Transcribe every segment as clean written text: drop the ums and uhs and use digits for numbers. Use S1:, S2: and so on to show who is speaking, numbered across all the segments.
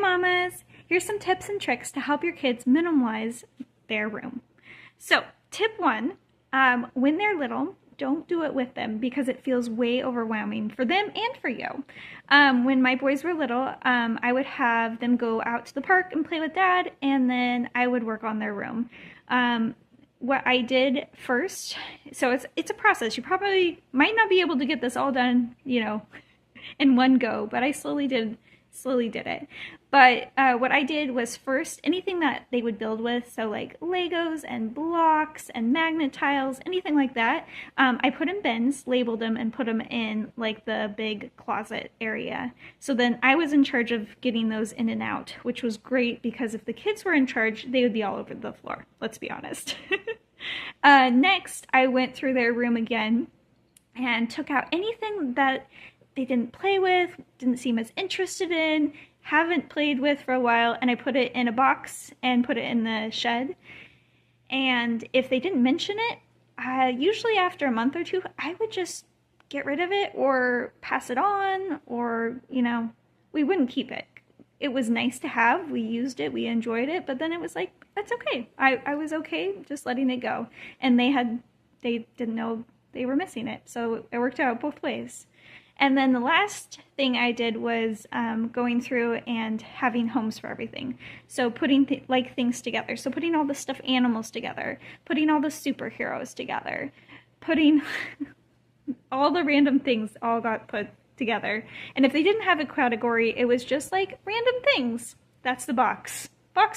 S1: Hi mamas! Here's some tips and tricks to help your kids minimize their room. So tip one, when they're little, don't do it with them because it feels way overwhelming for them and for you. When my boys were little, I would have them go out to the park and play with dad, and then I would work on their room. What I did first, so it's a process. You probably might not be able to get this all done, in one go, but I slowly did it. But what I did was first, anything that they would build with, so like Legos and blocks and magnet tiles, anything like that, I put in bins, labeled them, and put them in like the big closet area. So then I was in charge of getting those in and out, which was great because if the kids were in charge, they would be all over the floor, let's be honest. Next, I went through their room again and took out anything that they didn't play with, didn't seem as interested in, haven't played with for a while, and I put it in a box and put it in the shed. And if they didn't mention it, usually after a month or two, I would just get rid of it or pass it on, or, we wouldn't keep it. It was nice to have, we used it, we enjoyed it, but then it was like, that's okay. I was okay just letting it go. And they didn't know they were missing it, so it worked out both ways. And then the last thing I did was going through and having homes for everything. So putting things together. So putting all the stuffed animals together, putting all the superheroes together, putting all the random things all got put together. And if they didn't have a category, it was just like random things. That's the box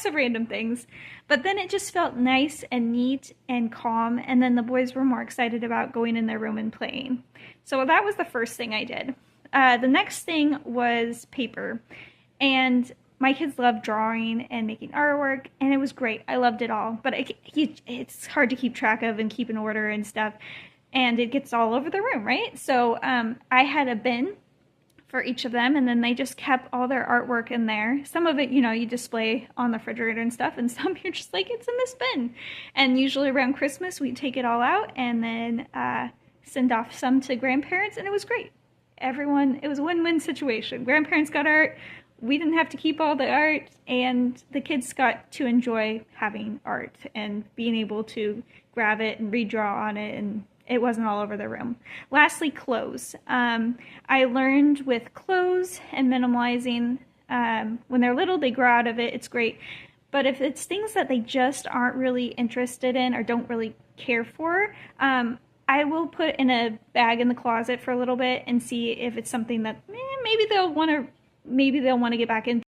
S1: of random things. But then it just felt nice and neat and calm, and then the boys were more excited about going in their room and playing. So that was the first thing I did. The next thing was paper, and my kids love drawing and making artwork, and it was great. I loved it all, but it's hard to keep track of and keep in order and stuff, and it gets all over the room, right? So I had a bin for each of them, and then they just kept all their artwork in there. Some of it, you display on the refrigerator and stuff, and some you're just like, it's in this bin. And usually around Christmas, we take it all out and then send off some to grandparents, and it was great. It was a win-win situation. Grandparents got art, we didn't have to keep all the art, and the kids got to enjoy having art and being able to grab it and redraw on it, and it wasn't all over the room. Lastly, clothes. I learned with clothes and minimalizing, when they're little, they grow out of it, it's great. But if it's things that they just aren't really interested in or don't really care for, I will put in a bag in the closet for a little bit and see if it's something that maybe they'll want to get back into.